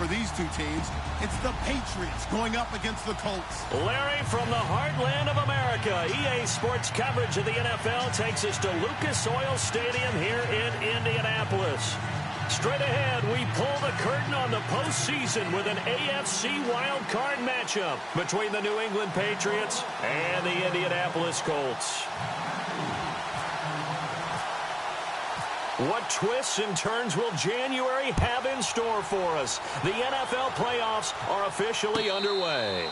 for these two teams. It's the Patriots going up against the Colts. Larry, from the heartland of America, EA Sports coverage of the NFL takes us to Lucas Oil Stadium here in Indianapolis. Straight ahead, we pull the curtain on the postseason with an AFC wildcard matchup between the New England Patriots and the Indianapolis Colts. What twists and turns will January have in store for us? The NFL playoffs are officially underway.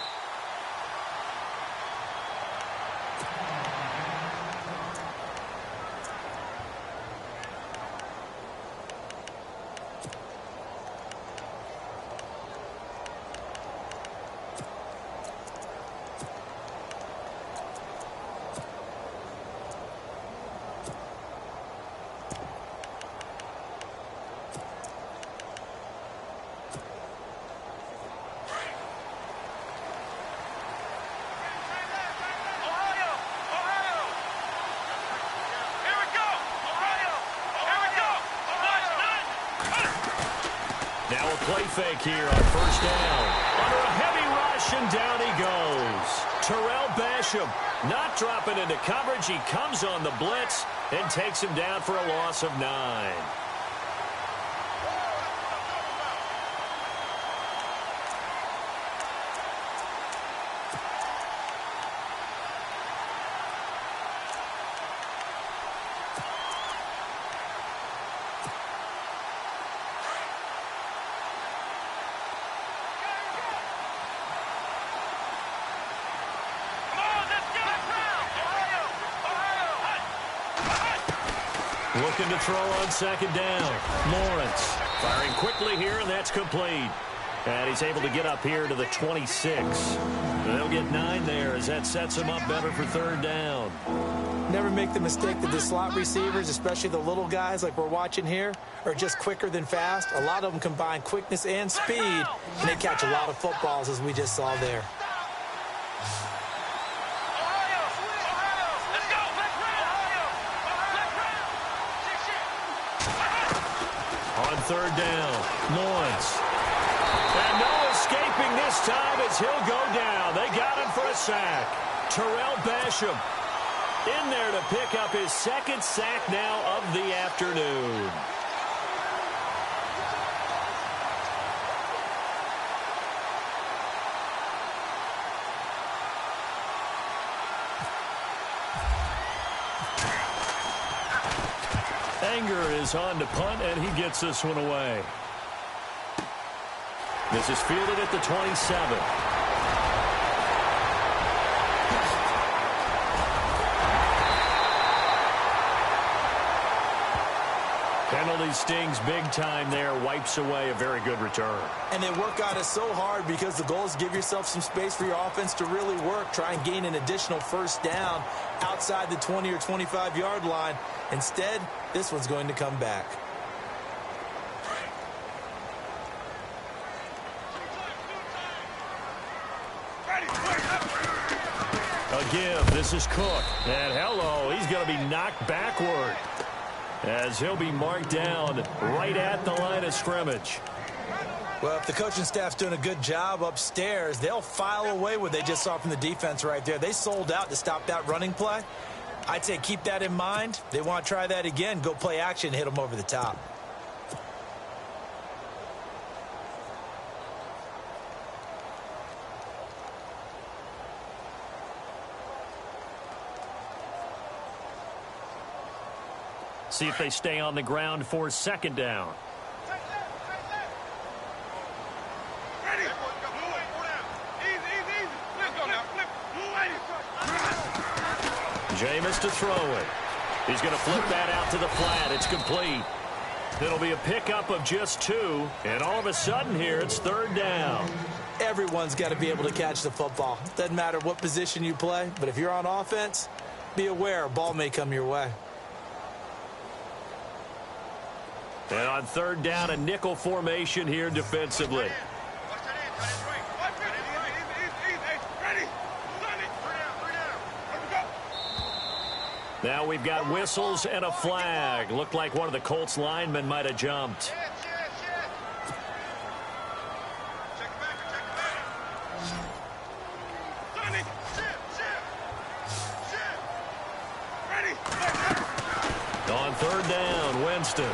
Now a play fake here on first down. Under a heavy rush, and down he goes. Terrell Basham not dropping into coverage. He comes on the blitz and takes him down for a loss of 9. Looking to throw on second down. Lawrence firing quickly here, and that's complete. And he's able to get up here to the 26. They'll get 9 there as that sets him up better for third down. Never make the mistake that the slot receivers, especially the little guys like we're watching here, are just quicker than fast. A lot of them combine quickness and speed, and they catch a lot of footballs, as we just saw there. On third down, Lawrence. And no escaping this time as he'll go down. They got him for a sack. Terrell Basham in there to pick up his second sack now of the afternoon. Anger is on to punt, and he gets this one away. This is fielded at the 27. Penalty stings big time there, wipes away a very good return. And they work on it so hard because the goal is give yourself some space for your offense to really work. Try and gain an additional first down outside the 20 or 25-yard line. Instead, this one's going to come back. A give. This is Cook. And hello, he's going to be knocked backward as he'll be marked down right at the line of scrimmage. Well, if the coaching staff's doing a good job upstairs, they'll file away what they just saw from the defense right there. They sold out to stop that running play. I'd say keep that in mind. They want to try that again. Go play action, hit them over the top. See if they stay on the ground for second down. Jameis to throw it. He's going to flip that out to the flat. It's complete. It'll be a pickup of just 2, and all of a sudden here it's third down. Everyone's got to be able to catch the football. Doesn't matter what position you play, but if you're on offense, be aware a ball may come your way. And on third down, a nickel formation here defensively. Now we've got whistles and a flag. Looked like one of the Colts linemen might have jumped. Third down, Winston.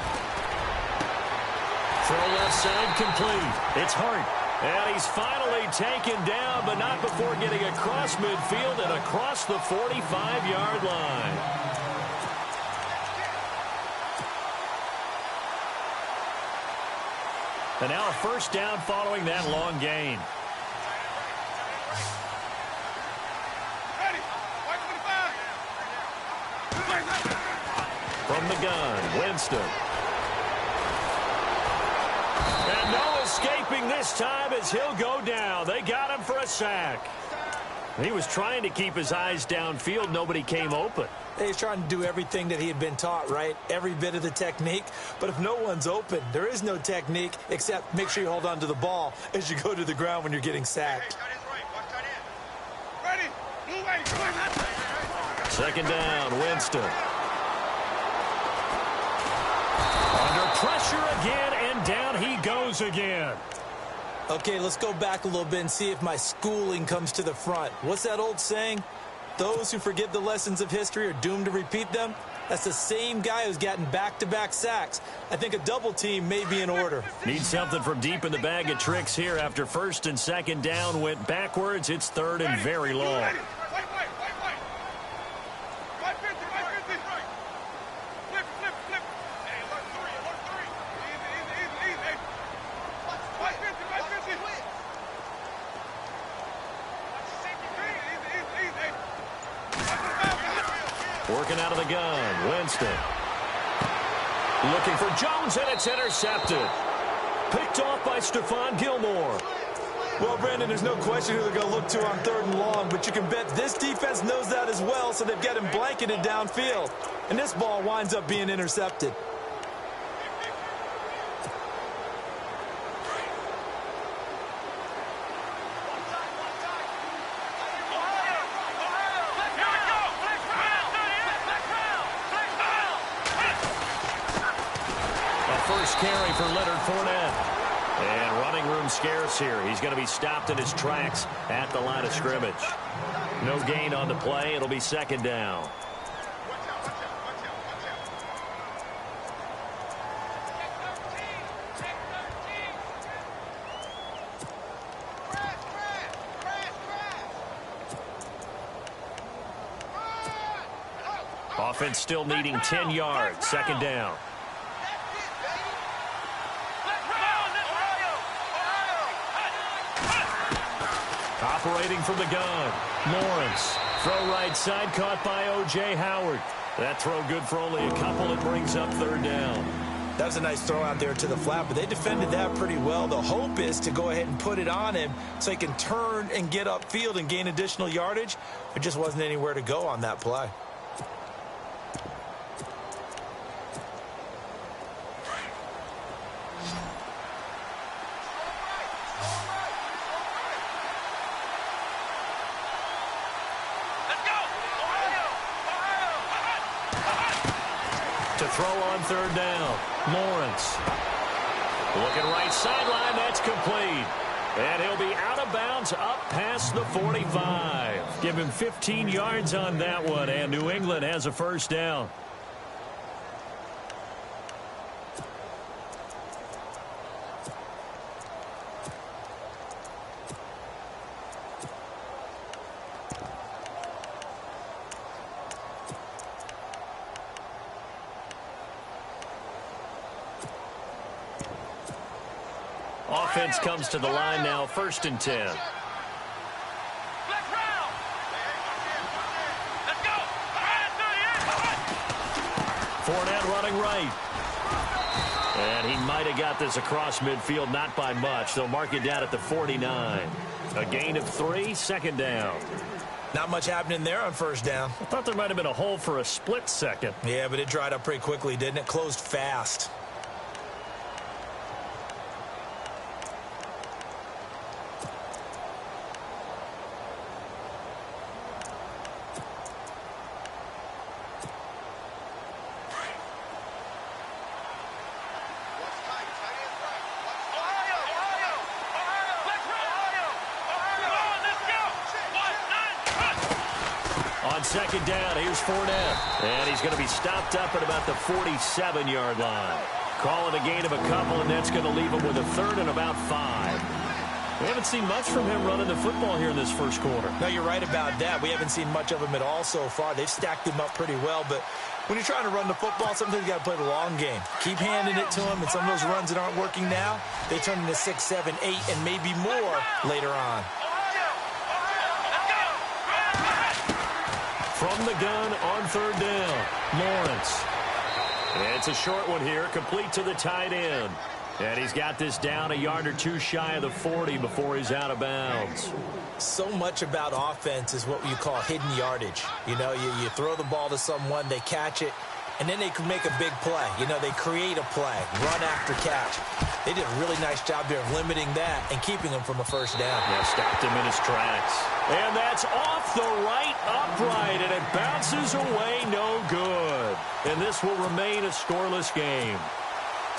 Throw left side complete. It's Hart. And he's finally taken down, but not before getting across midfield and across the 45-yard line. And now a first down following that long gain. From the gun, Winston. And no escaping this time as he'll go down. They got him for a sack. He was trying to keep his eyes downfield. Nobody came open. He's trying to do everything that he had been taught, right? Every bit of the technique. But if no one's open, there is no technique except make sure you hold on to the ball as you go to the ground when you're getting sacked. Second down, Winston. Under pressure again, and down he goes again. Okay, let's go back a little bit and see if my schooling comes to the front. What's that old saying? Those who forget the lessons of history are doomed to repeat them. That's the same guy who's gotten back-to-back sacks. I think a double team may be in order. Need something from deep in the bag of tricks here after first and second down went backwards. It's third and very long. Working out of the gun, Winston. Looking for Jones, and it's intercepted. Picked off by Stephon Gilmore. Well, Brandon, there's no question who they're going to look to on third and long, but you can bet this defense knows that as well, so they've got him blanketed downfield. And this ball winds up being intercepted. Carry for Leonard Fournette. And running room scarce here. He's going to be stopped in his tracks at the line of scrimmage. No gain on the play. It'll be second down. Offense still needing 10 yards. Second down. Operating from the gun, Lawrence. Throw right side, caught by O.J. Howard. That throw good for only a couple. It brings up third down. That was a nice throw out there to the flat, but they defended that pretty well. The hope is to go ahead and put it on him so he can turn and get upfield and gain additional yardage. There just wasn't anywhere to go on that play. Throw on third down. Lawrence. Looking right sideline. That's complete. And he'll be out of bounds up past the 45. Give him 15 yards on that one. And New England has a first down. Offense comes to the line now, first and 10. Fournette running right. And he might have got this across midfield, not by much. They'll mark it down at the 49. A gain of 3, second down. Not much happening there on first down. I thought there might have been a hole for a split second. Yeah, but it dried up pretty quickly, didn't it? Closed fast. On On second down, here's Fournette. And he's going to be stopped up at about the 47-yard line. Calling a gain of a couple, and that's going to leave him with a third and about 5. We haven't seen much from him running the football here in this first quarter. No, you're right about that. We haven't seen much of him at all so far. They've stacked him up pretty well, but when you're trying to run the football, sometimes you got to play the long game. Keep handing it to him, and some of those runs that aren't working now, they turn into 6, 7, 8, and maybe more later on. From the gun on third down, Lawrence. And it's a short one here, complete to the tight end. And he's got this down a yard or two shy of the 40 before he's out of bounds. So much about offense is what you call hidden yardage. You know, you throw the ball to someone, they catch it, and then they can make a big play. You know, they create a play, run after catch. They did a really nice job there of limiting that and keeping him from a first down. Yeah, stopped him in his tracks. And that's off the right upright, and it bounces away no good. And this will remain a scoreless game.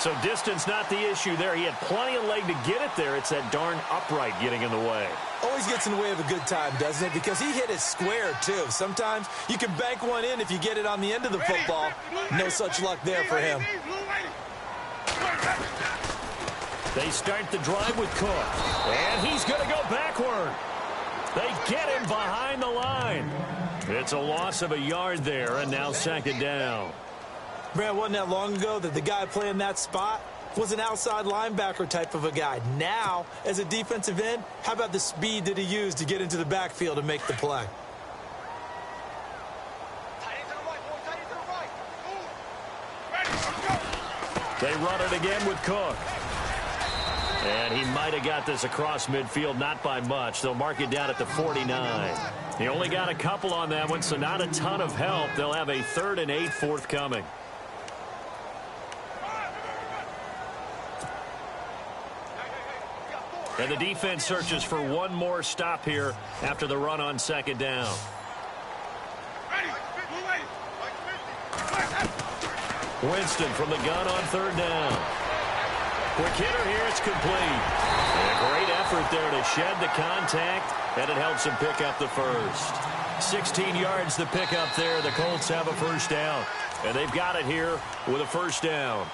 So distance not the issue there. He had plenty of leg to get it there. It's that darn upright getting in the way. Always gets in the way of a good time, doesn't it? Because he hit it square, too. Sometimes you can bank one in if you get it on the end of the football. No such luck there for him. They start the drive with Cook. And he's going to go backward. They get him behind the line. It's a loss of a yard there, and now second down. Man, wasn't that long ago that the guy playing that spot was an outside linebacker type of a guy. Now, as a defensive end, how about the speed that he used to get into the backfield and make the play? They run it again with Cook. And he might have got this across midfield, not by much. They'll mark it down at the 49. He only got a couple on that one, so not a ton of help. They'll have a 3rd and 8 forthcoming. And the defense searches for one more stop here after the run on second down. Winston from the gun on third down. Quick hitter here, it's complete. And a great effort there to shed the contact, and it helps him pick up the first. 16 yards to pick up there. The Colts have a first down. And they've got it here with a first down.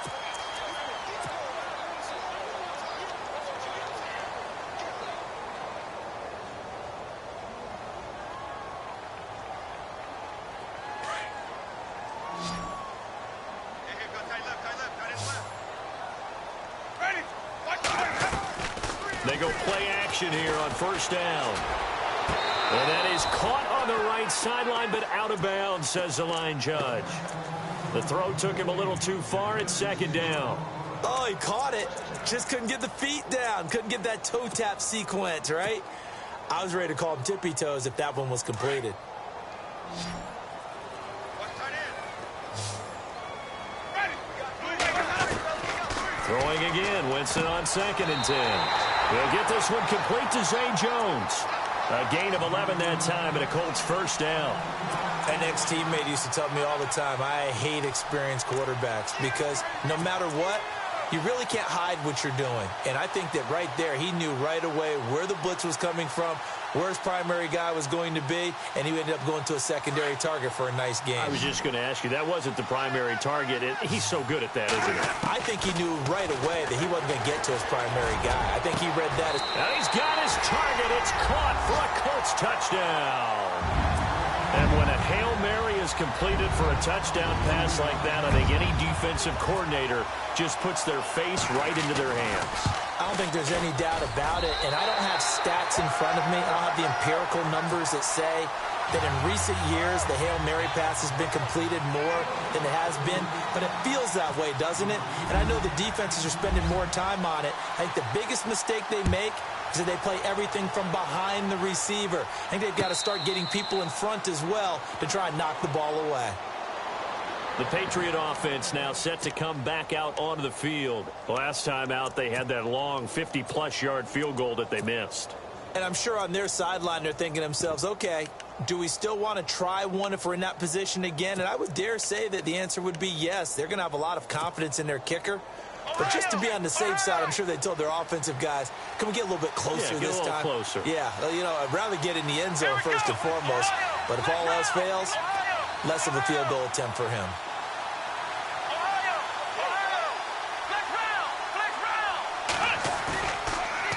They go play action here on first down. And that is caught on the right sideline, but out of bounds, says the line judge. The throw took him a little too far. It's second down. Oh, he caught it. Just couldn't get the feet down. Couldn't get that toe tap sequence, right? I was ready to call him tippy toes if that one was completed. Throwing again. Winston on 2nd and 10. They'll get this one complete to Zay Jones. A gain of 11 that time, and a Colts first down. An ex-teammate used to tell me all the time, I hate experienced quarterbacks because no matter what, you really can't hide what you're doing. And I think that right there, he knew right away where the blitz was coming from, where his primary guy was going to be, and he ended up going to a secondary target for a nice game. I was just going to ask you, that wasn't the primary target. He's so good at that, isn't he? I think he knew right away that he wasn't going to get to his primary guy. I think he read that as... Now he's got his target. It's caught for a Colts touchdown. And when a Hail Mary is completed for a touchdown pass like that, I think any defensive coordinator just puts their face right into their hands. I don't think there's any doubt about it, and I don't have stats in front of me. I don't have the empirical numbers that say that in recent years the Hail Mary pass has been completed more than it has been, but it feels that way, doesn't it? And I know the defenses are spending more time on it. I think the biggest mistake they make is that they play everything from behind the receiver. I think they've got to start getting people in front as well to try and knock the ball away. The Patriot offense now set to come back out onto the field. Last time out, they had that long 50-plus yard field goal that they missed. And I'm sure on their sideline they're thinking to themselves, okay, do we still want to try one if we're in that position again? And I would dare say that the answer would be yes. They're going to have a lot of confidence in their kicker. But just to be on the safe side, I'm sure they told their offensive guys, can we get a little bit closer this time? Closer. Yeah, you know, I'd rather get in the end zone first and foremost. But if all else fails, less of a field goal attempt for him.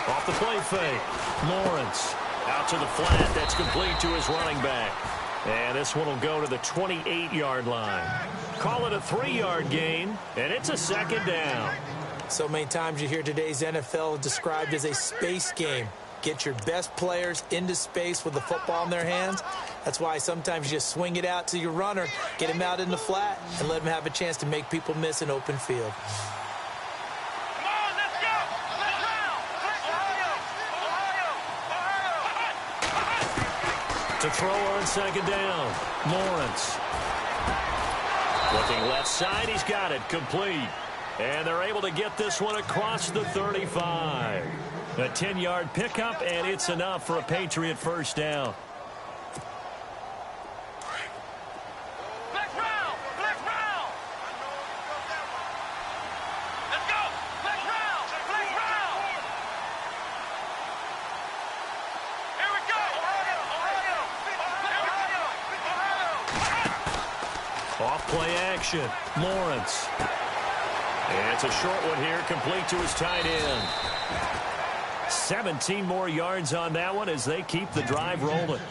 Off the play fake. Lawrence out to the flat. That's complete to his running back. And this one will go to the 28-yard line. Call it a 3-yard gain, and it's a second down. So many times you hear today's NFL described as a space game. Get your best players into space with the football in their hands. That's why sometimes you just swing it out to your runner, get him out in the flat, and let him have a chance to make people miss an open field. To throw on second down. Lawrence. Looking left side, he's got it. Complete. And they're able to get this one across the 35. A 10-yard pickup, and it's enough for a Patriot first down. Off-play action. Lawrence. And it's a short one here, complete to his tight end. 17 more yards on that one as they keep the drive rolling.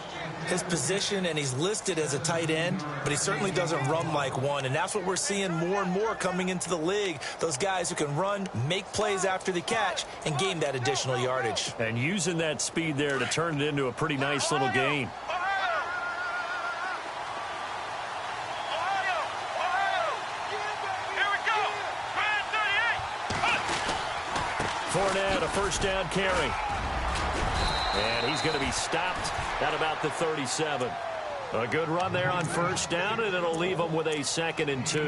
His position, and he's listed as a tight end, but he certainly doesn't run like one, and that's what we're seeing more and more coming into the league. Those guys who can run, make plays after the catch, and gain that additional yardage. And using that speed there to turn it into a pretty nice little gain. Fournette, a first down carry. And he's going to be stopped at about the 37. A good run there on first down, and it'll leave him with a 2nd and 2.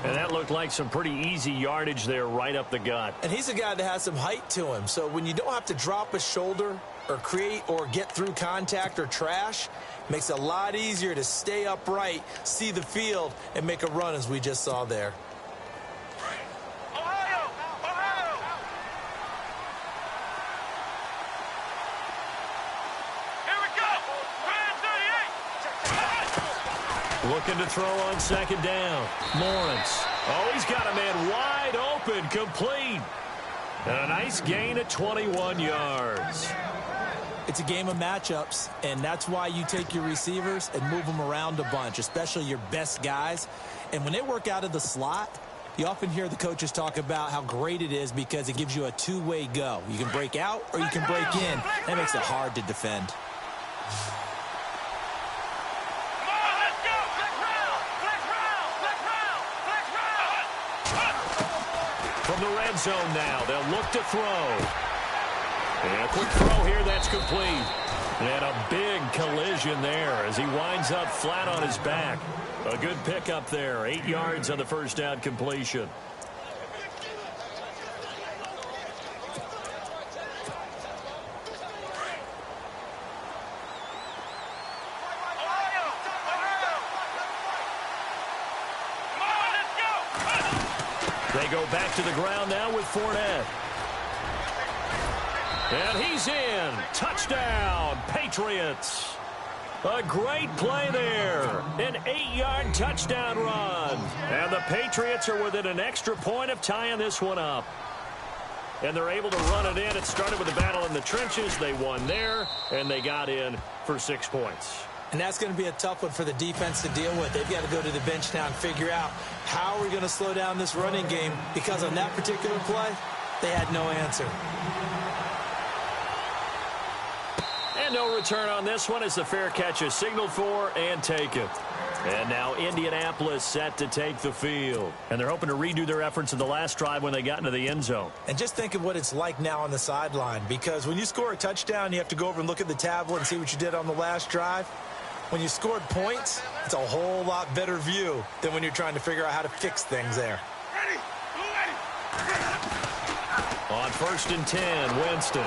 And that looked like some pretty easy yardage there right up the gut. And he's a guy that has some height to him. So when you don't have to drop a shoulder or create or get through contact or trash, it makes it a lot easier to stay upright, see the field, and make a run as we just saw there. Looking to throw on second down. Lawrence. Oh, he's got a man wide open, complete. And a nice gain at 21 yards. It's a game of matchups, and that's why you take your receivers and move them around a bunch, especially your best guys. And when they work out of the slot, you often hear the coaches talk about how great it is because it gives you a two-way go. You can break out or you can break in. That makes it hard to defend. From the red zone now, they'll look to throw. And a quick throw here, that's complete. And a big collision there as he winds up flat on his back. A good pickup there, 8 yards on the first down completion. They go back to the ground now with Fournette. And he's in. Touchdown, Patriots. A great play there. An 8-yard touchdown run. And the Patriots are within an extra point of tying this one up. And they're able to run it in. It started with a battle in the trenches. They won there, and they got in for 6 points. And that's going to be a tough one for the defense to deal with. They've got to go to the bench now and figure out how are we going to slow down this running game, because on that particular play, they had no answer. And no return on this one as the fair catch is signaled for and taken. And now Indianapolis set to take the field. And they're hoping to redo their efforts in the last drive when they got into the end zone. And just think of what it's like now on the sideline, because when you score a touchdown, you have to go over and look at the tablet and see what you did on the last drive. When you scored points, it's a whole lot better view than when you're trying to figure out how to fix things there. On 1st and 10, Winston.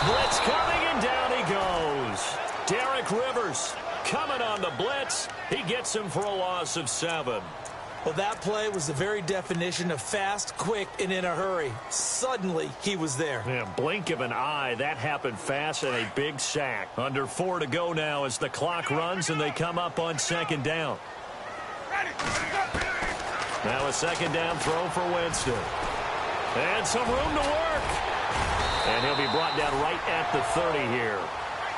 Blitz coming, and down he goes. Derek Rivers coming on the blitz. He gets him for a loss of 7. Well, that play was the very definition of fast, quick, and in a hurry. Suddenly, he was there. Yeah, blink of an eye. That happened fast and a big sack. Under 4 to go now as the clock runs and they come up on second down. Now a second down throw for Winston. And some room to work. And he'll be brought down right at the 30 here.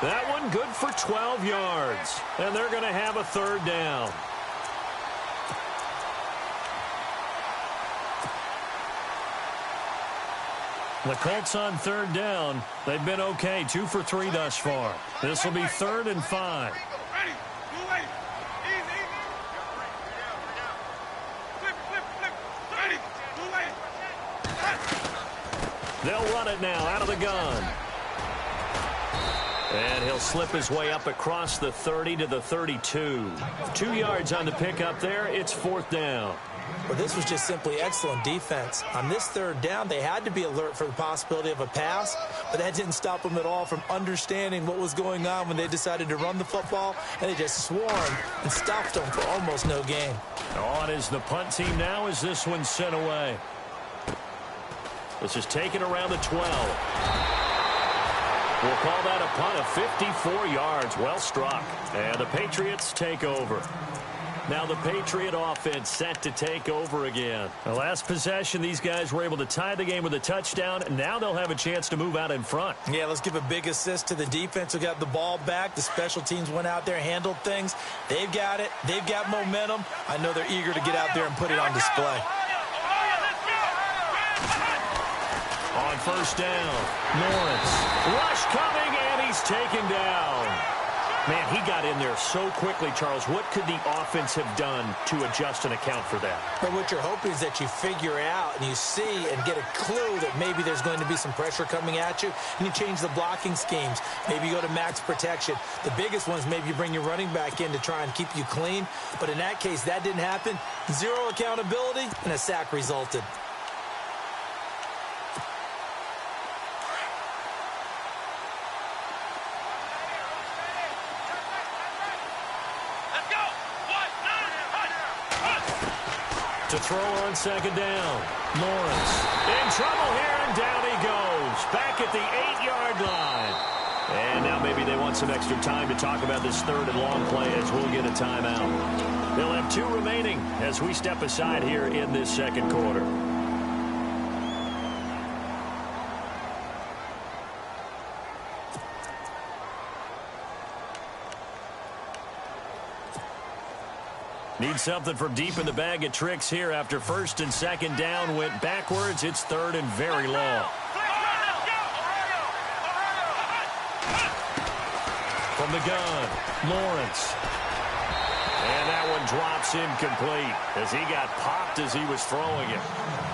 That one good for 12 yards. And they're going to have a third down. The Colts on third down. They've been okay, 2 for 3 thus far. This will be 3rd and 5. They'll run it now out of the gun. And he'll slip his way up across the 30 to the 32. 2 yards on the pickup there. It's 4th down. Well, this was just simply excellent defense. On this third down, they had to be alert for the possibility of a pass, but that didn't stop them at all from understanding what was going on when they decided to run the football, and they just swarmed and stopped them for almost no gain. On is the punt team now as this one's sent away. This is taken around the 12. We'll call that a punt of 54 yards. Well struck. And the Patriots take over. Now the Patriot offense set to take over again. The last possession, these guys were able to tie the game with a touchdown. Now they'll have a chance to move out in front. Yeah, let's give a big assist to the defense who got the ball back. The special teams went out there, handled things. They've got it. They've got momentum. I know they're eager to get out there and put it on display. On first down, Lawrence. Rush coming, and he's taken down. Man, he got in there so quickly, Charles. What could the offense have done to adjust and account for that? But what you're hoping is that you figure out and you see and get a clue that maybe there's going to be some pressure coming at you, and you change the blocking schemes. Maybe you go to max protection. The biggest one is maybe you bring your running back in to try and keep you clean. But in that case, that didn't happen. 0 accountability, and a sack resulted. To throw on second down. Lawrence in trouble here, and down he goes. Back at the 8-yard line. And now maybe they want some extra time to talk about this third and long play as we'll get a timeout. They'll have 2 remaining as we step aside here in this second quarter. Need something from deep in the bag of tricks here after first and second down went backwards. It's 3rd and very long. From the gun, Lawrence. And that one drops incomplete as he got popped as he was throwing it.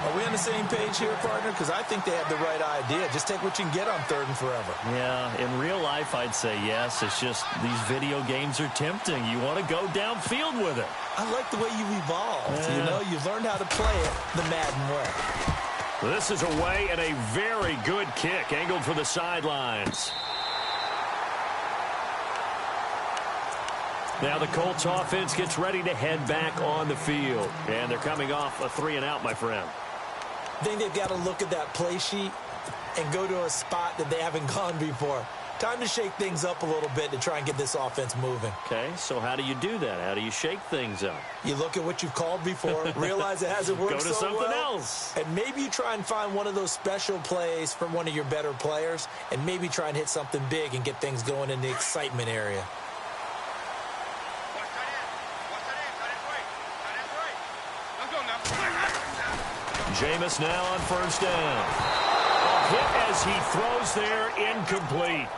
Are we on the same page here, partner? Because I think they have the right idea. Just take what you can get on 3rd and forever. Yeah, in real life, I'd say yes. It's just these video games are tempting. You want to go downfield with it. I like the way you evolved. Yeah. You know, you've learned how to play it the Madden way. This is away and a very good kick angled for the sidelines. Now the Colts offense gets ready to head back on the field. And they're coming off a 3-and-out, my friend. I think they've got to look at that play sheet and go to a spot that they haven't gone before. Time to shake things up a little bit to try and get this offense moving. Okay, so how do you do that? How do you shake things up? You look at what you've called before, realize it hasn't worked go to so something well, else. And maybe you try and find one of those special plays from one of your better players, and maybe try and hit something big and get things going in the excitement area. Jameis now on first down. A hit as he throws there, incomplete.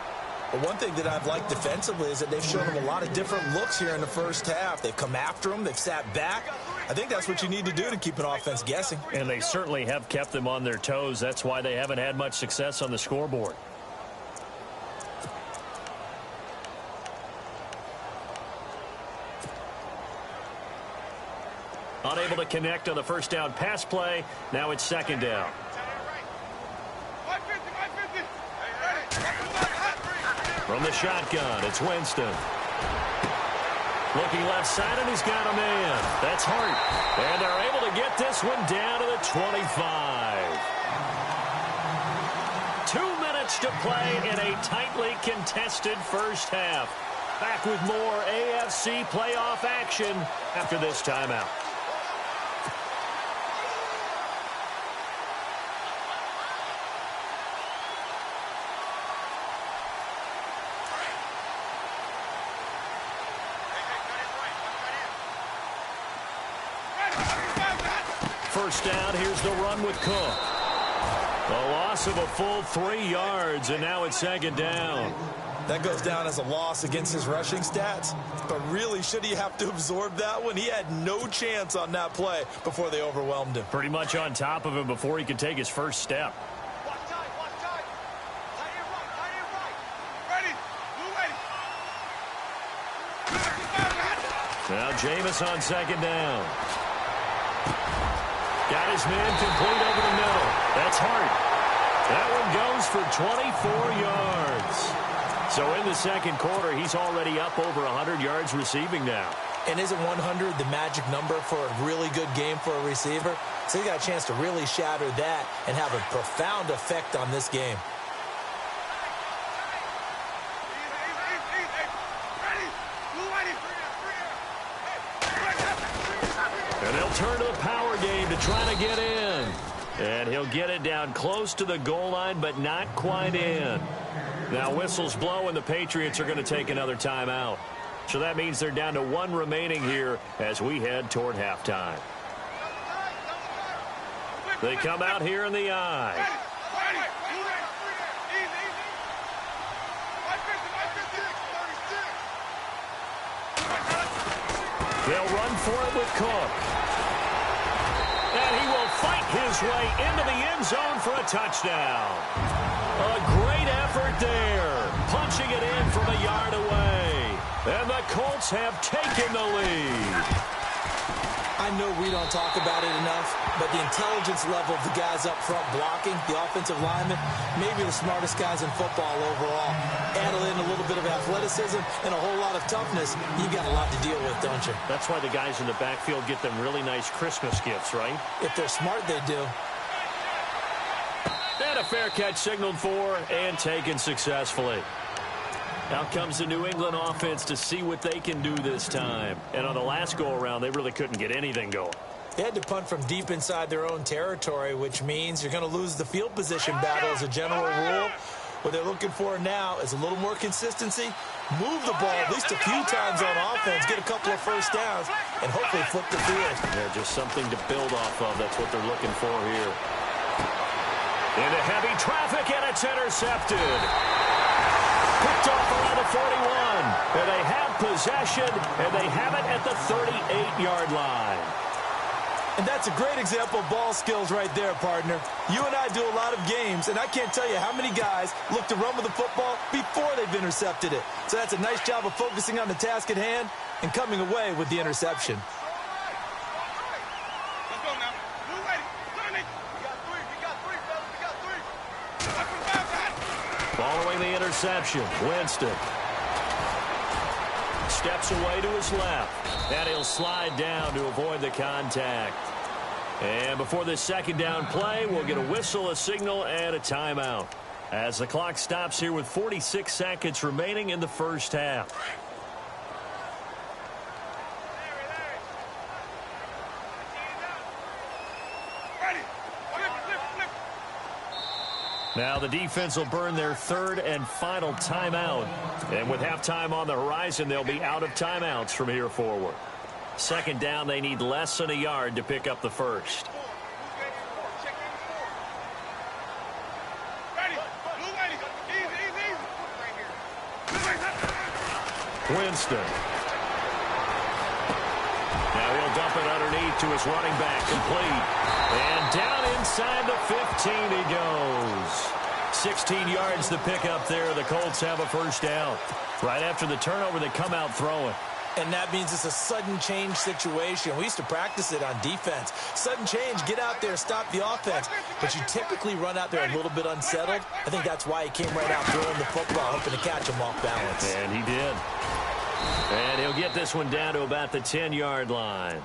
But one thing that I've liked defensively is that they've shown him a lot of different looks here in the first half. They've come after him. They've sat back. I think that's what you need to do to keep an offense guessing. And they certainly have kept them on their toes. That's why they haven't had much success on the scoreboard. Unable to connect on the first down pass play. Now it's second down. From the shotgun, it's Winston. Looking left side, and he's got a man. That's Hart. And they're able to get this one down to the 25. 2 minutes to play in a tightly contested first half. Back with more AFC playoff action after this timeout. First down, here's the run with Cook. A loss of a full 3 yards, and now it's second down. That goes down as a loss against his rushing stats, but really, should he have to absorb that one? He had no chance on that play before they overwhelmed him. Pretty much on top of him before he could take his first step. Now Jameis on second down. Got his man complete over the middle. That's Hart. That one goes for 24 yards. So in the second quarter, he's already up over 100 yards receiving now. And isn't 100 the magic number for a really good game for a receiver? So he got a chance to really shatter that and have a profound effect on this game. And they'll turn to the power game to try to get in. And he'll get it down close to the goal line, but not quite in. Now whistles blow, and the Patriots are going to take another timeout. So that means they're down to 1 remaining here as we head toward halftime. They come out here in the I. They'll run for it with Cook. And he will fight his way into the end zone for a touchdown. A great effort there. Punching it in from a yard away. And the Colts have taken the lead. I know we don't talk about it enough, but the intelligence level of the guys up front blocking, the offensive linemen, maybe the smartest guys in football overall. Add in a little bit of athleticism and a whole lot of toughness, you got a lot to deal with, don't you? That's why the guys in the backfield get them really nice Christmas gifts, right? If they're smart, they do. And a fair catch signaled for and taken successfully. Out comes the New England offense to see what they can do this time. And on the last go-around, they really couldn't get anything going. They had to punt from deep inside their own territory, which means you're going to lose the field position battle as a general rule. What they're looking for now is a little more consistency, move the ball at least a few times on offense, get a couple of first downs, and hopefully flip the field. Yeah, just something to build off of. That's what they're looking for here. Into heavy traffic, and it's intercepted. Picked off around the 41. And they have possession, and they have it at the 38-yard line. And that's a great example of ball skills right there, partner. You and I do a lot of games, and I can't tell you how many guys look to run with the football before they've intercepted it. So that's a nice job of focusing on the task at hand and coming away with the interception. Let's go now. Blue ready. We got three, fellas. We got three. Following the interception, Winston steps away to his left, and he'll slide down to avoid the contact. And before this second down play, we'll get a whistle, a signal, and a timeout as the clock stops here with 46 seconds remaining in the first half. Now the defense will burn their third and final timeout. And with halftime on the horizon, they'll be out of timeouts from here forward. Second down, they need less than a yard to pick up the first. Winston. Now he'll dump it underneath to his running back, complete. And down inside the 15 he goes. 16 yards to pick up there. The Colts have a first down. Right after the turnover, they come out throwing. And that means it's a sudden change situation. We used to practice it on defense. Sudden change, get out there, stop the offense. But you typically run out there a little bit unsettled. I think that's why he came right out throwing the football, hoping to catch him off balance. And he did. And he'll get this one down to about the 10-yard line.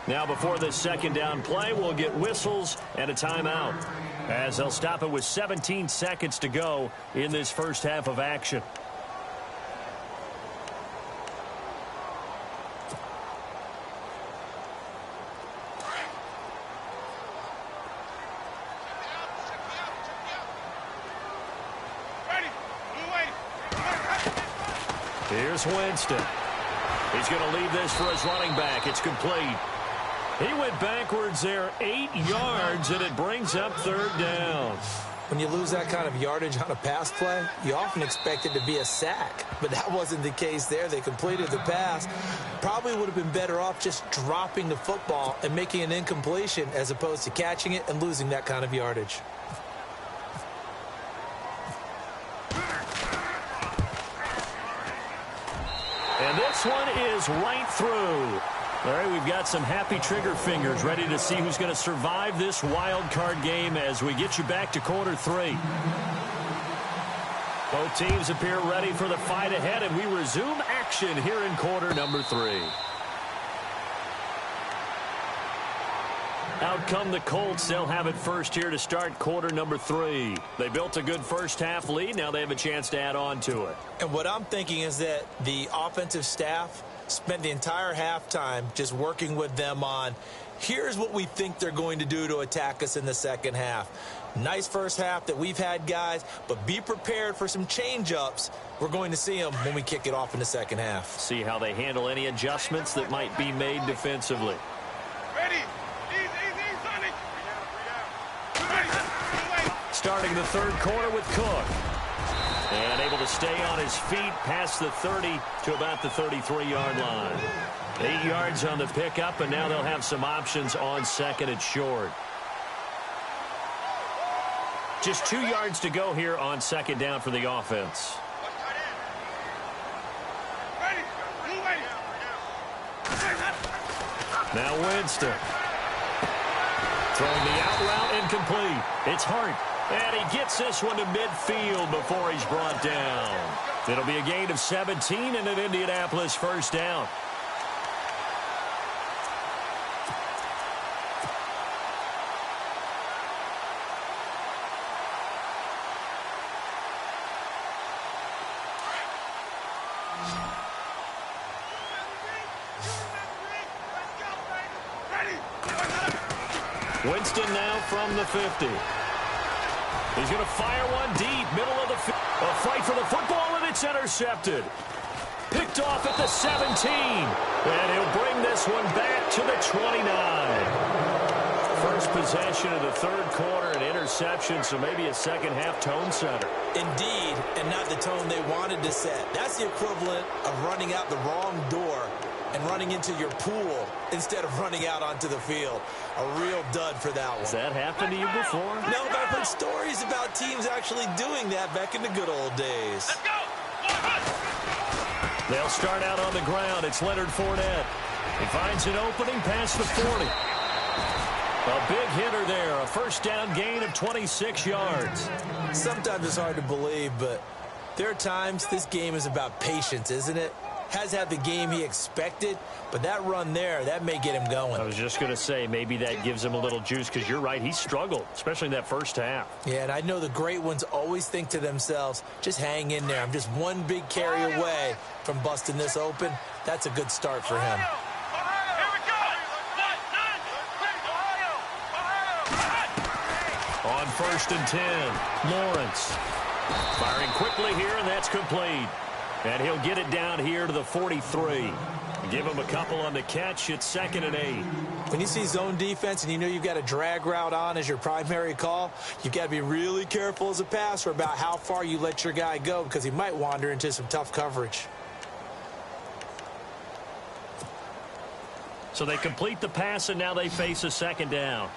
Now before this second down play, we'll get whistles and a timeout, as they'll stop it with 17 seconds to go in this first half of action. Here's Winston. He's going to leave this for his running back. It's complete. He went backwards there 8 yards, and it brings up third down. When you lose that kind of yardage on a pass play, you often expect it to be a sack. But that wasn't the case there. They completed the pass. Probably would have been better off just dropping the football and making an incompletion as opposed to catching it and losing that kind of yardage. And this one is right through. All right, we've got some happy trigger fingers ready to see who's going to survive this wild card game as we get you back to quarter three. Both teams appear ready for the fight ahead, and we resume action here in quarter number three. Out come the Colts. They'll have it first here to start quarter number three. They built a good first half lead. Now they have a chance to add on to it. And what I'm thinking is that the offensive staff spent the entire halftime just working with them on, here's what we think they're going to do to attack us in the second half. Nice first half that we've had, guys, but be prepared for some change-ups. We're going to see them when we kick it off in the second half. See how they handle any adjustments that might be made defensively. Ready. Easy, Sonny. Starting the third quarter with Cook. And able to stay on his feet past the 30 to about the 33-yard line. 8 yards on the pickup, and now they'll have some options on second and short. Just 2 yards to go here on second down for the offense. Now Winston. Throwing the out route incomplete. It's Hart. And he gets this one to midfield before he's brought down. It'll be a gain of 17 and an Indianapolis first down. Winston now from the 50. He's going to fire one deep, middle of the field. A fight for the football, and it's intercepted. Picked off at the 17. And he'll bring this one back to the 29. First possession of the third quarter, an interception, so maybe a second-half tone setter. Indeed, and not the tone they wanted to set. That's the equivalent of running out the wrong door and running into your pool instead of running out onto the field. A real dud for that one. Has that happened to you before? No, but I've heard stories about teams actually doing that back in the good old days. Let's go. They'll start out on the ground. It's Leonard Fournette. He finds an opening past the 40. A big hitter there. A first down gain of 26 yards. Sometimes it's hard to believe, but there are times this game is about patience, isn't it? Has had the game he expected, but that run there, that may get him going. I was just going to say, maybe that gives him a little juice, because you're right, he struggled, especially in that first half. Yeah, and I know the great ones always think to themselves, just hang in there. I'm just one big carry away from busting this open. That's a good start for him. On 1st and 10, Lawrence. Firing quickly here, and that's complete. And he'll get it down here to the 43. Give him a couple on the catch. It's 2nd and 8. When you see zone defense and you know you've got a drag route on as your primary call, you've got to be really careful as a passer about how far you let your guy go, because he might wander into some tough coverage. So they complete the pass, and now they face a second down.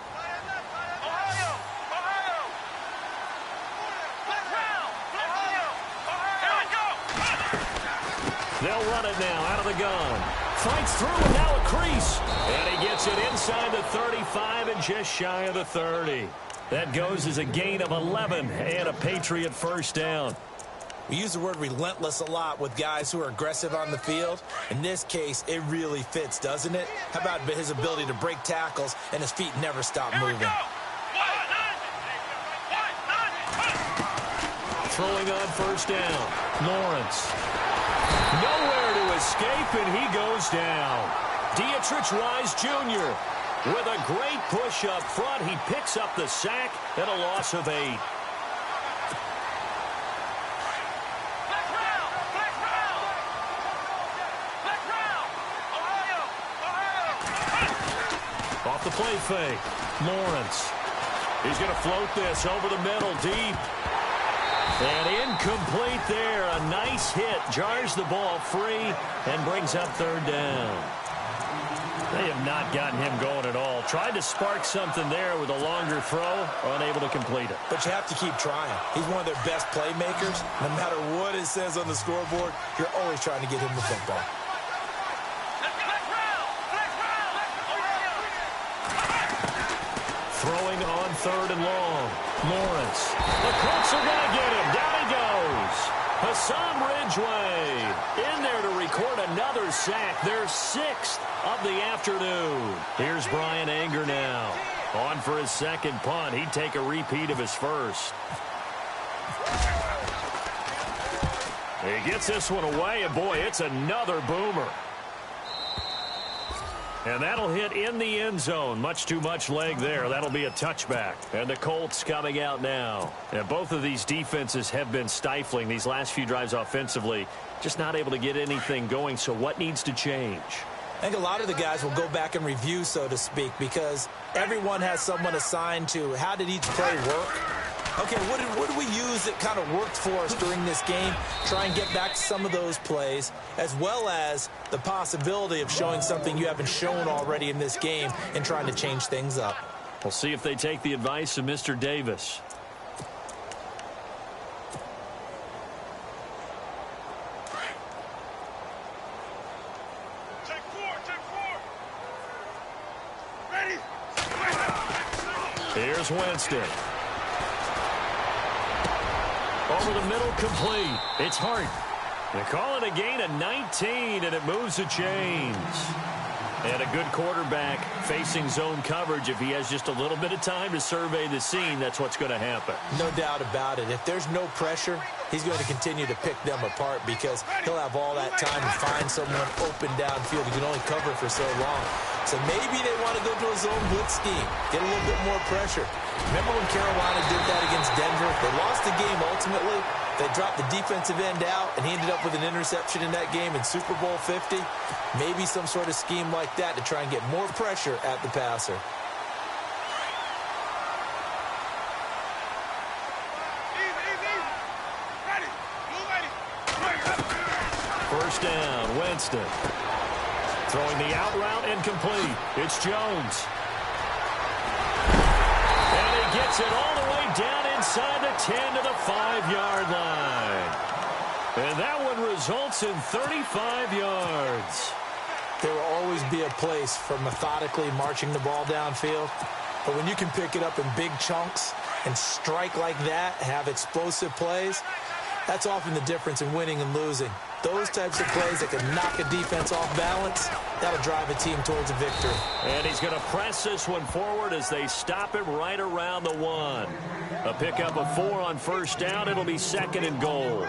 They'll run it now out of the gun. Fights through, and now a crease. And he gets it inside the 35 and just shy of the 30. That goes as a gain of 11 and a Patriot first down. We use the word relentless a lot with guys who are aggressive on the field. In this case, it really fits, doesn't it? How about his ability to break tackles and his feet never stop moving? Throwing on first down. Lawrence. Nowhere to escape, and he goes down. Dietrich Wise Jr. with a great push up front. He picks up the sack and a loss of 8. Off the play fake. Lawrence. He's going to float this over the middle, deep. And incomplete there. A nice hit. Jars the ball free and brings up third down. They have not gotten him going at all. Tried to spark something there with a longer throw. Unable to complete it. But you have to keep trying. He's one of their best playmakers. No matter what it says on the scoreboard, you're always trying to get him the football. Throwing on third and long. Lawrence. The Colts are going to get him. Down he goes. Hassan Ridgeway in there to record another sack. Their 6th of the afternoon. Here's Brian Anger now. On for his second punt. He'd take a repeat of his first. He gets this one away, and boy, it's another boomer. And that'll hit in the end zone. Much too much leg there. That'll be a touchback. And the Colts coming out now. And both of these defenses have been stifling these last few drives offensively. Just not able to get anything going. So what needs to change? I think a lot of the guys will go back and review, so to speak, because everyone has someone assigned to how did each play work. Okay, what did we use that kind of worked for us during this game? Try and get back to some of those plays, as well as the possibility of showing something you haven't shown already in this game and trying to change things up. We'll see if they take the advice of Mr. Davis. Take four. Ready? Here's Winston. Over the middle, complete. It's Hart. They call it a gain of 19, and it moves the chains. And a good quarterback facing zone coverage. If he has just a little bit of time to survey the scene, that's what's going to happen. No doubt about it. If there's no pressure, he's going to continue to pick them apart because he'll have all that time to find someone open downfield. He can only cover for so long. So maybe they want to go to a zone blitz scheme, get a little bit more pressure. Remember when Carolina did that against Denver? They lost the game ultimately. They dropped the defensive end out, and he ended up with an interception in that game in Super Bowl 50. Maybe some sort of scheme like that to try and get more pressure at the passer. First down, Winston. Throwing the out route incomplete. It's Jones. And he gets it all the way down inside the 10 to the 5-yard line. And that one results in 35 yards. There will always be a place for methodically marching the ball downfield. But when you can pick it up in big chunks and strike like that, have explosive plays, that's often the difference in winning and losing. Those types of plays that can knock a defense off balance, that'll drive a team towards a victory. And he's going to press this one forward as they stop him right around the 1. A pickup of 4 on first down. It'll be 2nd and goal.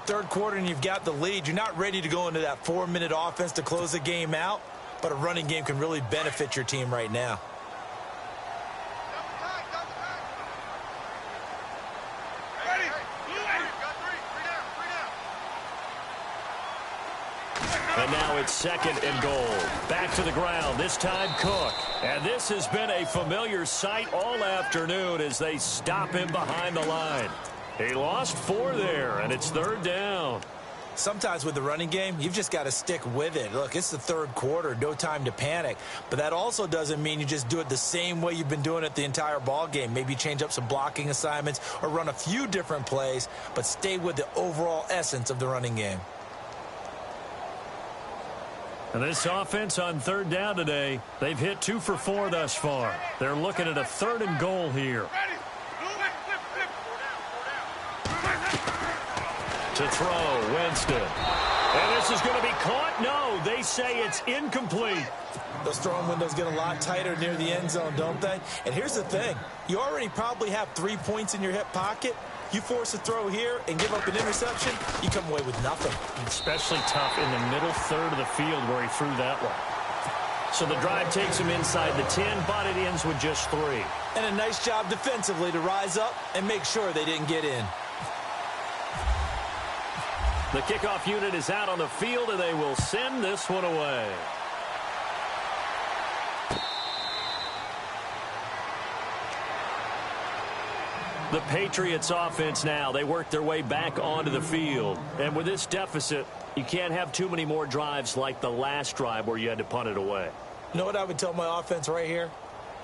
Third quarter and you've got the lead. You're not ready to go into that 4-minute offense to close the game out, but a running game can really benefit your team right now. And now it's 2nd and goal. Back to the ground, this time Cook. And this has been a familiar sight all afternoon as they stop him behind the line. He lost 4 there, and it's 3rd down. Sometimes with the running game, you've just got to stick with it. Look, it's the third quarter, no time to panic. But that also doesn't mean you just do it the same way you've been doing it the entire ball game. Maybe change up some blocking assignments or run a few different plays, but stay with the overall essence of the running game. And this offense on 3rd down today, they've hit 2 for 4 thus far. They're looking at a 3rd and goal here. To throw, Winston. And this is going to be caught. No, they say it's incomplete. Those throwing windows get a lot tighter near the end zone, don't they? And here's the thing. You already probably have 3 points in your hip pocket. You force a throw here and give up an interception, you come away with nothing. Especially tough in the middle third of the field where he threw that one. So the drive takes him inside the 10, but it ends with just 3. And a nice job defensively to rise up and make sure they didn't get in. The kickoff unit is out on the field, and they will send this one away. The Patriots offense now. They work their way back onto the field. And with this deficit, you can't have too many more drives like the last drive where you had to punt it away. You know what I would tell my offense right here?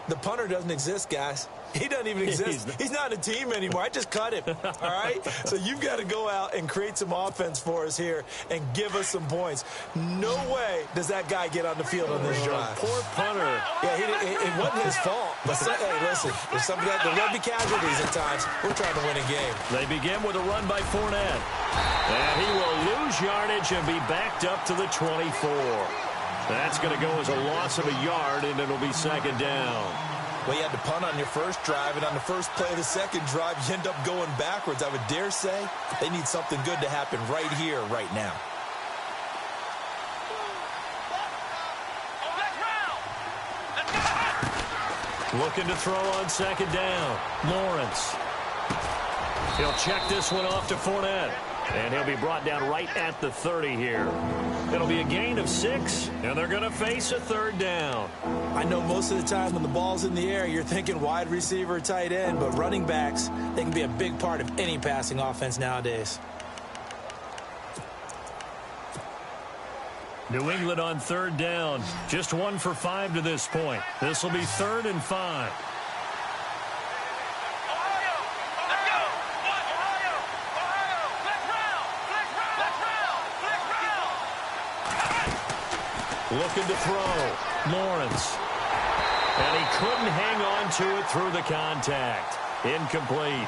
The punter doesn't exist, guys. He doesn't even exist. He's not a team anymore. I just cut him, all right? So you've got to go out and create some offense for us here and give us some points. No way does that guy get on the field on this drive. Poor punter. Yeah, it wasn't his fault. But hey, listen, if somebody got the rugby casualties at times, we're trying to win a game. They begin with a run by Fournette. And he will lose yardage and be backed up to the 24. That's going to go as a loss of a yard, and it'll be second down. Well, you had to punt on your first drive, and on the first play of the second drive, you end up going backwards. I would dare say they need something good to happen right here, right now. Looking to throw on second down. Lawrence. He'll check this one off to Fournette. And he'll be brought down right at the 30 here. It'll be a gain of 6, and they're going to face a third down. I know most of the time when the ball's in the air, you're thinking wide receiver, tight end, but running backs, they can be a big part of any passing offense nowadays. New England on third down. Just 1 for 5 to this point. This will be 3rd and 5. Looking to throw. Lawrence. And he couldn't hang on to it through the contact. Incomplete.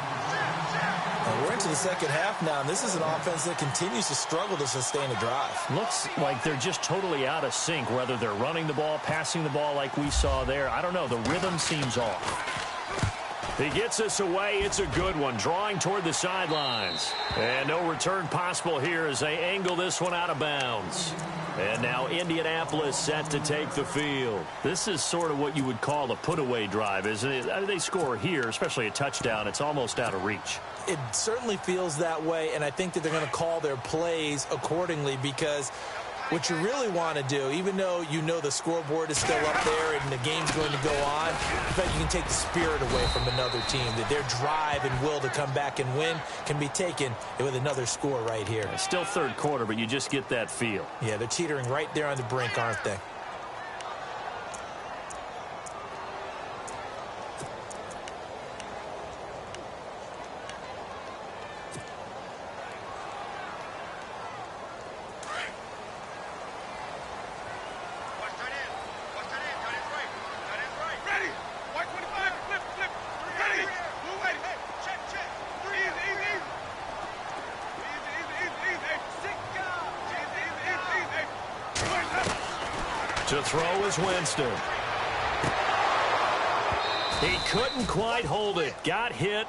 We're into the second half now, and this is an offense that continues to struggle to sustain a drive. Looks like they're just totally out of sync, whether they're running the ball, passing the ball like we saw there. I don't know. The rhythm seems off. He gets us away. It's a good one, drawing toward the sidelines. And no return possible here as they angle this one out of bounds. And now Indianapolis set to take the field. This is sort of what you would call a put-away drive, isn't it? I mean, they score here, especially a touchdown. It's almost out of reach. It certainly feels that way, and I think that they're going to call their plays accordingly because what you really want to do, even though you know the scoreboard is still up there and the game's going to go on, I bet you can take the spirit away from another team, that their drive and will to come back and win can be taken with another score right here. It's still third quarter, but you just get that feel. Yeah, they're teetering right there on the brink, aren't they? To throw is Winston. He couldn't quite hold it. Got hit.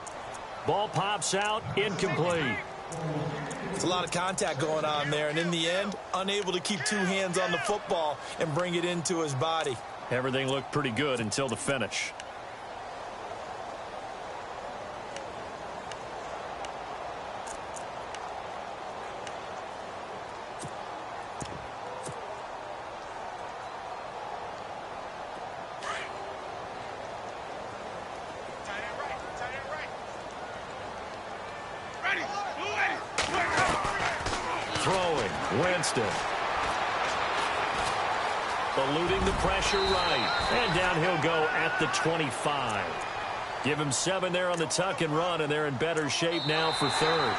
Ball pops out. Incomplete. It's a lot of contact going on there, and in the end, unable to keep 2 hands on the football and bring it into his body. Everything looked pretty good until the finish. Winston. Eluding the pressure right. And down he'll go at the 25. Give him 7 there on the tuck and run, and they're in better shape now for third.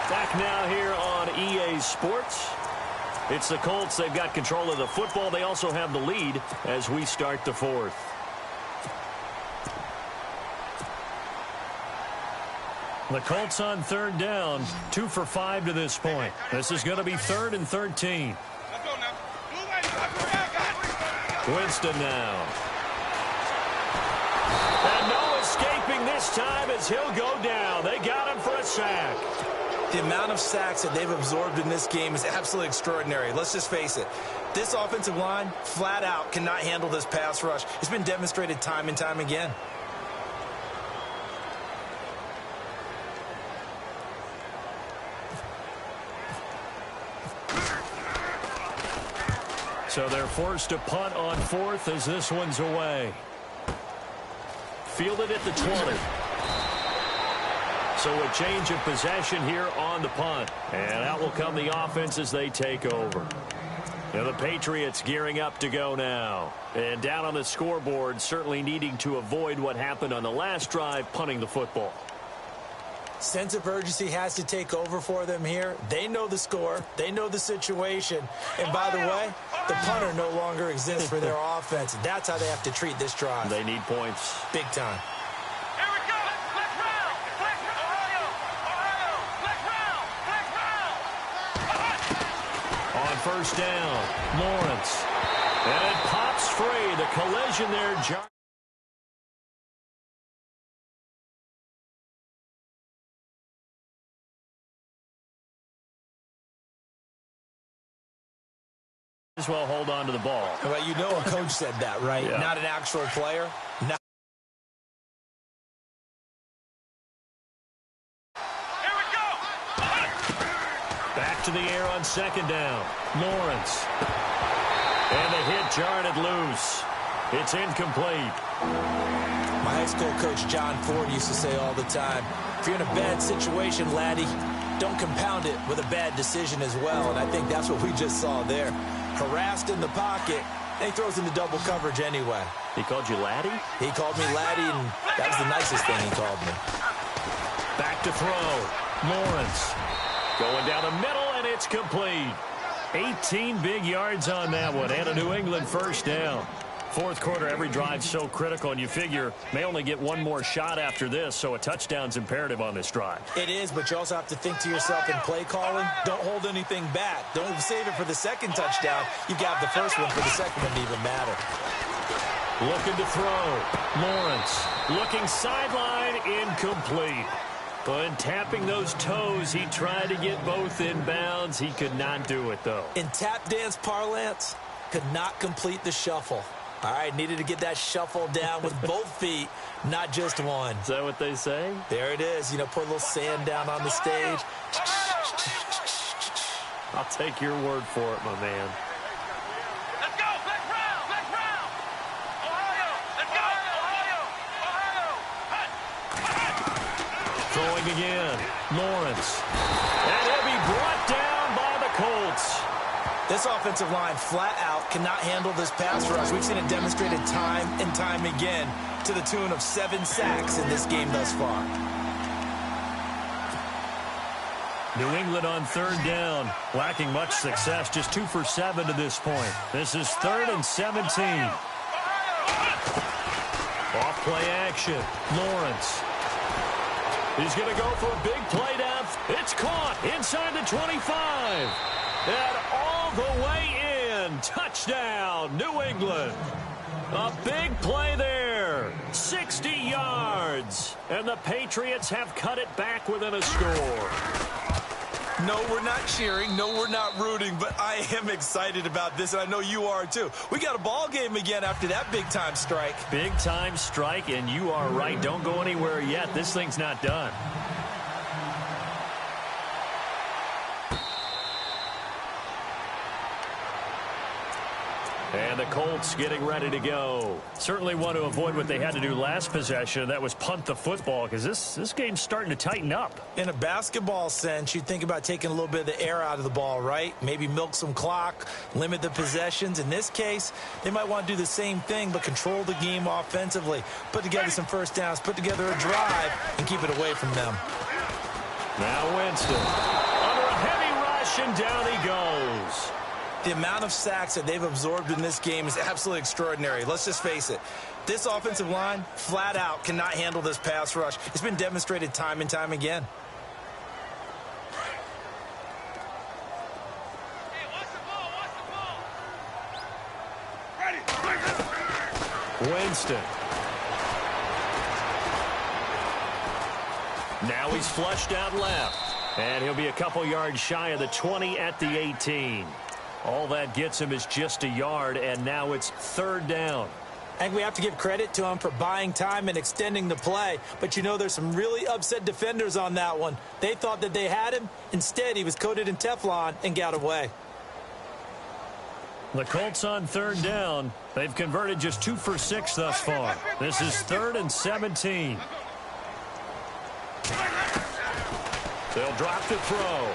Back now here on EA Sports. It's the Colts. They've got control of the football. They also have the lead as we start the fourth. The Colts on third down, 2 for 5 to this point. This is going to be 3rd and 13. Let's go now. Blue lady, Winston now. And no escaping this time as he'll go down. They got him for a sack. The amount of sacks that they've absorbed in this game is absolutely extraordinary. Let's just face it. This offensive line, flat out, cannot handle this pass rush. It's been demonstrated time and time again. So they're forced to punt on 4th as this one's away. Fielded at the 20. So a change of possession here on the punt. And out will come the offense as they take over. Now the Patriots gearing up to go now. And down on the scoreboard, certainly needing to avoid what happened on the last drive, punting the football. Sense of urgency has to take over for them here. They know the score. They know the situation. And by the way, the punter no longer exists for their offense. That's how they have to treat this drive. They need points. Big time. Here we go. Flex round. Flex round. Ohio. Ohio. Flex round. Flex round. On first down, Lawrence. And it pops free. The collision there. As well hold on to the ball. Well, you know a coach said that, right? Yeah. Not an actual player. Not Here we go. Back to the air on second down. Lawrence. And the hit jarred it loose. It's incomplete. My high school coach, John Ford, used to say all the time, if you're in a bad situation, laddie, don't compound it with a bad decision as well. And I think that's what we just saw there. Harassed in the pocket, and he throws into double coverage anyway. He called you laddie? He called me laddie, and that was the nicest thing he called me. Back to throw. Lawrence. Going down the middle, and it's complete. 18 big yards on that one, and a New England first down. Fourth quarter, every drive's so critical, and you figure may only get one more shot after this, so a touchdown's imperative on this drive. It is, but you also have to think to yourself in play calling, don't hold anything back. Don't save it for the second touchdown. You got the first one for the second one to even matter. Looking to throw. Lawrence looking sideline, incomplete. But tapping those toes, he tried to get both in bounds. He could not do it, though. In tap dance parlance, could not complete the shuffle. All right, needed to get that shuffle down with both feet, not just one. Is that what they say? There it is. You know, put a little sand down on the stage. I'll take your word for it, my man. Let's go. Flex round. Flex round. Ohio. Let's go. Ohio. Throwing again. Lawrence. And he'll be brought down by the Colts. This offensive line flat out cannot handle this pass rush. We've seen it demonstrated time and time again to the tune of 7 sacks in this game thus far. New England on third down, lacking much success, just 2 for 7 to this point. This is 3rd and 17. Off play action. Lawrence. He's going to go for a big play down. It's caught inside the 25. And all the way in. Touchdown, New England. A big play there. 60 yards. And the Patriots have cut it back within a score. No, we're not cheering. No, we're not rooting. But I am excited about this, and I know you are too. We got a ball game again after that big-time strike. Big-time strike, and you are right. Don't go anywhere yet. This thing's not done. And the Colts getting ready to go. Certainly want to avoid what they had to do last possession. That was punt the football, because this game's starting to tighten up. In a basketball sense, you think about taking a little bit of the air out of the ball, right? Maybe milk some clock, limit the possessions. In this case, they might want to do the same thing, but control the game offensively. Put together some first downs, put together a drive, and keep it away from them. Now Winston under a heavy rush, and down he goes. The amount of sacks that they've absorbed in this game is absolutely extraordinary. Let's just face it. This offensive line, flat out, cannot handle this pass rush. It's been demonstrated time and time again. Winston. Now he's flushed out left. And he'll be a couple yards shy of the 20 at the 18. All that gets him is just a yard, and now it's third down. I think we have to give credit to him for buying time and extending the play. But, you know, there's some really upset defenders on that one. They thought that they had him. Instead, he was coated in Teflon and got away. The Colts on third down. They've converted just 2 for 6 thus far. This is 3rd and 17. They'll drop the throw.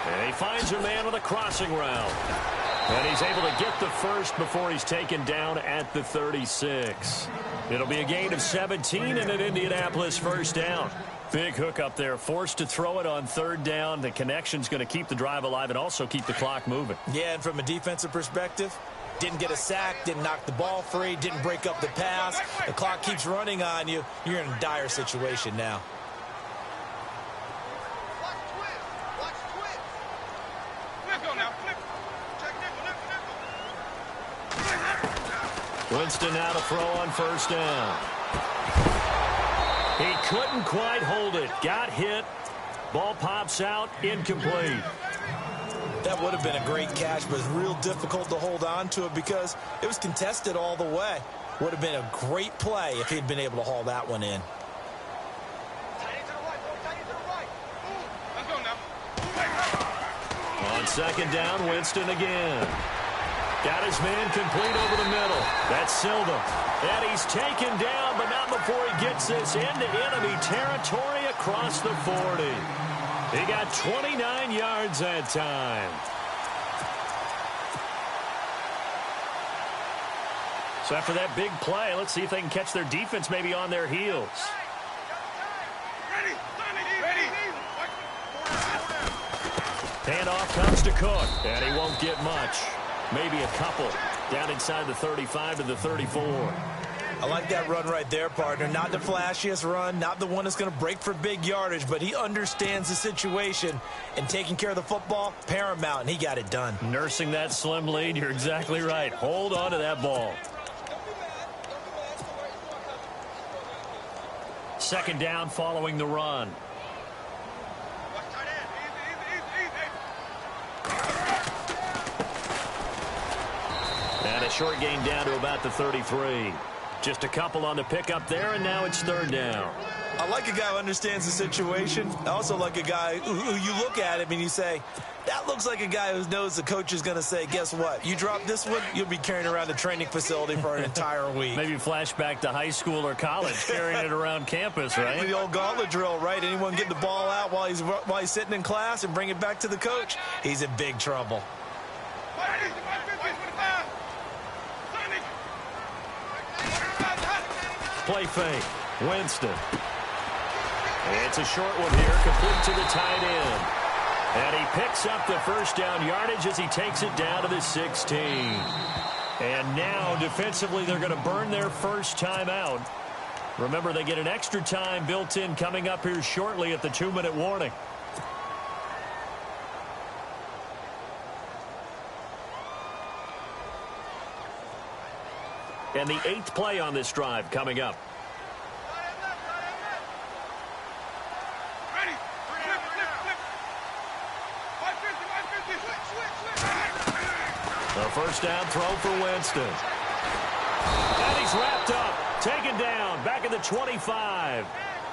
And he finds a man with a crossing route. And he's able to get the first before he's taken down at the 36. It'll be a gain of 17 and an Indianapolis first down. Big hook up there, forced to throw it on third down. The connection's going to keep the drive alive and also keep the clock moving. Yeah, and from a defensive perspective, didn't get a sack, didn't knock the ball free, didn't break up the pass. The clock keeps running on you. You're in a dire situation now. Winston now to throw on first down. He couldn't quite hold it. Got hit. Ball pops out. Incomplete. That would have been a great catch, but it's real difficult to hold on to it because it was contested all the way. Would have been a great play if he'd been able to haul that one in. On second down, Winston again. Got his man complete over the middle. That's Silva. And he's taken down, but not before he gets this into enemy territory across the 40. He got 29 yards that time. So after that big play, let's see if they can catch their defense maybe on their heels. Handoff comes to Cook, and he won't get much. Maybe a couple. Down inside the 35 to the 34. I like that run right there, partner. Not the flashiest run, not the one that's going to break for big yardage, but he understands the situation, and taking care of the football, paramount, and he got it done. Nursing that slim lead, you're exactly right. Hold on to that ball. Second down following the run. And a short gain down to about the 33. Just a couple on the pickup there, and now it's third down. I like a guy who understands the situation. I also like a guy who you look at him and you say, that looks like a guy who knows the coach is going to say, guess what? You drop this one, you'll be carrying around the training facility for an entire week. Maybe flashback to high school or college, carrying it around campus, right? The old gauntlet drill, right? Anyone get the ball out while he's sitting in class and bring it back to the coach? He's in big trouble. Play fake. Winston. It's a short one here, complete to the tight end. And he picks up the first down yardage as he takes it down to the 16. And now, defensively, they're going to burn their first time out. Remember, they get an extra time built in coming up here shortly at the 2-minute warning. And the 8th play on this drive coming up. A first down throw for Winston. And he's wrapped up, taken down, back at the 25.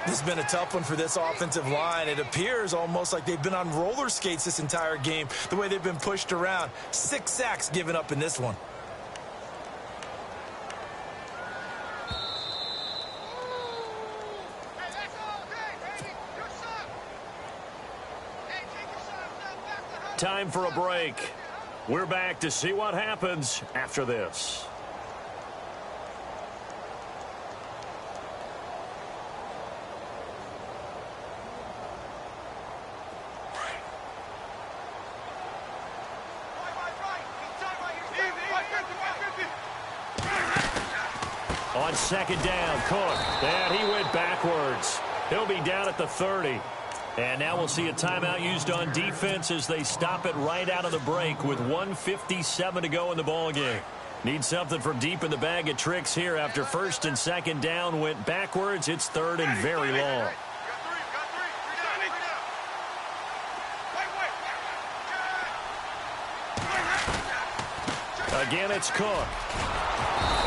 This has been a tough one for this offensive line. It appears almost like they've been on roller skates this entire game, the way they've been pushed around. 6 sacks given up in this one. Time for a break. We're back to see what happens after this. On second down, Cook. And he went backwards. He'll be down at the 30. And now we'll see a timeout used on defense as they stop it right out of the break with 1:57 to go in the ballgame. Need something from deep in the bag of tricks here after first and second down went backwards. It's third and very long. Again, it's Cook.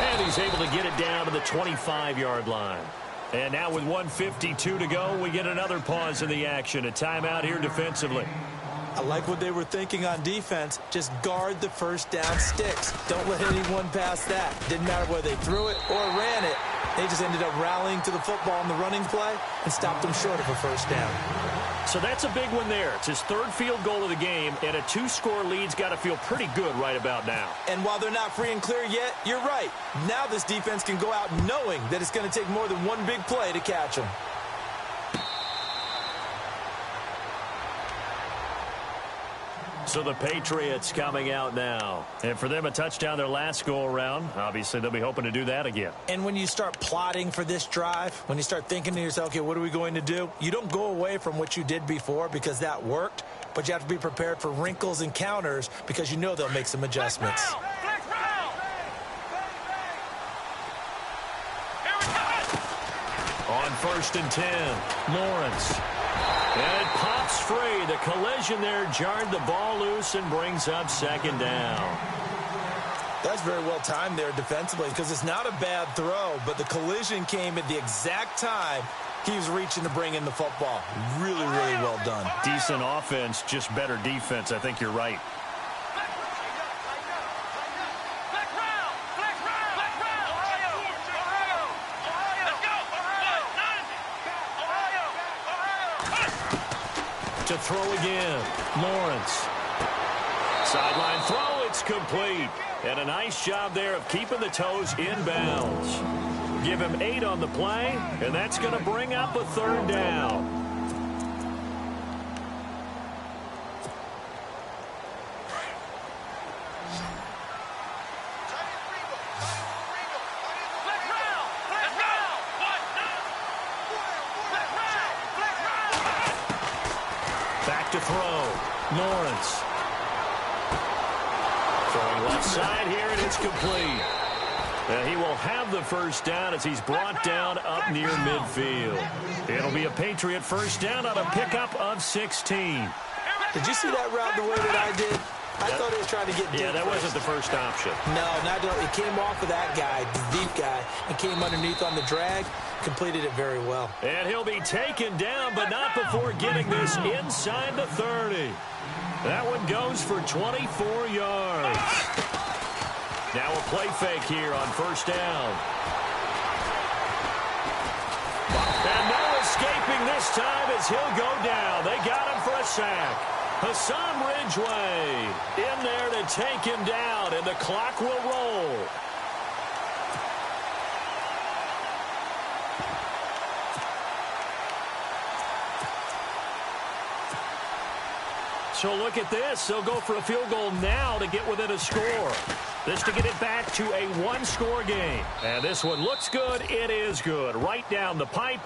And he's able to get it down to the 25-yard line. And now with 1:52 to go, we get another pause in the action. A timeout here defensively. I like what they were thinking on defense. Just guard the first down sticks. Don't let anyone pass that. Didn't matter whether they threw it or ran it. They just ended up rallying to the football on the running play and stopped them short of a first down. So that's a big one there. It's his third field goal of the game, and a 2-score lead's got to feel pretty good right about now. And while they're not free and clear yet, you're right. Now this defense can go out knowing that it's going to take more than one big play to catch them. So the Patriots coming out now. And for them, a touchdown their last go-around. Obviously, they'll be hoping to do that again. And when you start plotting for this drive, when you start thinking to yourself, okay, what are we going to do? You don't go away from what you did before because that worked, but you have to be prepared for wrinkles and counters because you know they'll make some adjustments. On first and 10, Lawrence. And it pops free. The collision there jarred the ball loose and brings up second down. That's very well timed there defensively because it's not a bad throw, but the collision came at the exact time he was reaching to bring in the football. Really, really well done. Decent offense, just better defense. I think you're right. To throw again, Lawrence. Sideline throw, it's complete. And a nice job there of keeping the toes in bounds. Give him 8 on the play, and that's going to bring up a third down. Back to throw. Lawrence. Throwing left side here, and it's complete. And he will have the first down as he's brought down up near midfield. It'll be a Patriot first down on a pickup of 16. Did you see that route the way that I did? I thought he was trying to get deep. Yeah, that wasn't the first option. No, not at all. It came off of that guy, the deep guy, and came underneath on the drag. Completed it very well. And he'll be taken down, but not before getting this inside the 30. That one goes for 24 yards. Now a play fake here on first down. And no escaping this time as he'll go down. They got him for a sack. Hassan Ridgeway in there to take him down, and the clock will roll. So look at this. They'll go for a field goal now to get within a score. This to get it back to a one-score game. And this one looks good. It is good. Right down the pipe.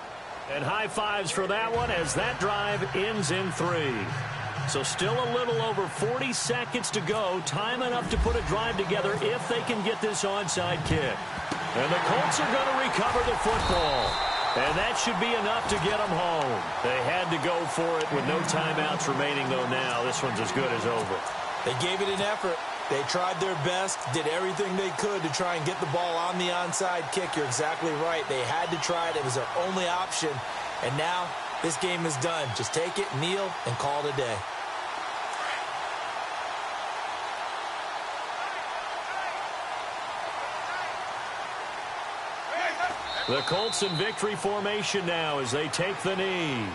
And high fives for that one as that drive ends in 3. So still a little over 40 seconds to go. Time enough to put a drive together if they can get this onside kick. And the Colts are going to recover the football. And that should be enough to get them home. They had to go for it with no timeouts remaining, though, now. This one's as good as over. They gave it an effort. They tried their best, did everything they could to try and get the ball on the onside kick. You're exactly right. They had to try it. It was their only option. And now this game is done. Just take it, kneel, and call it a day. The Colts in victory formation now as they take the knee.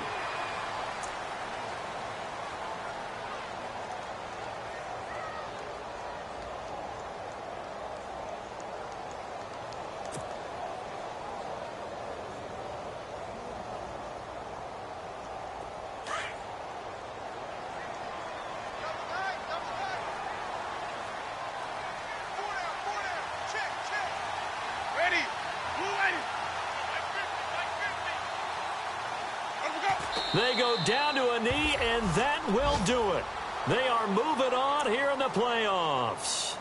Ready. Move. They go down to a knee, and that will do it. They are moving on here in the playoffs.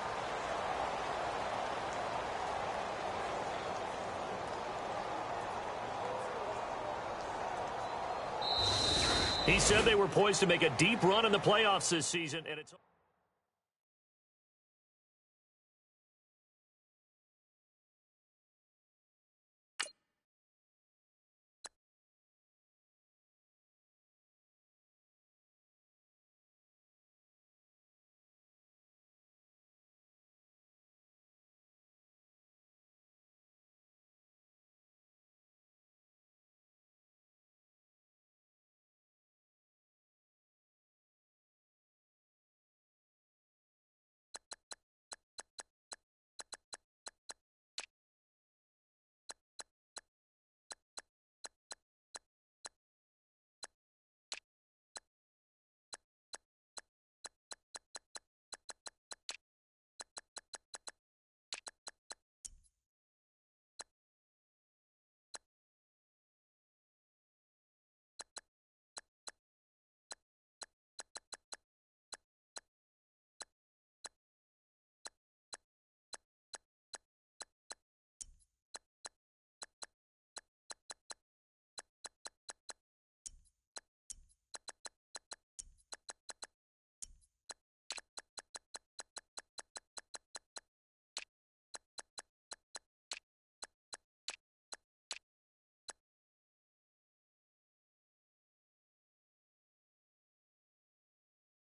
He said they were poised to make a deep run in the playoffs this season, and it's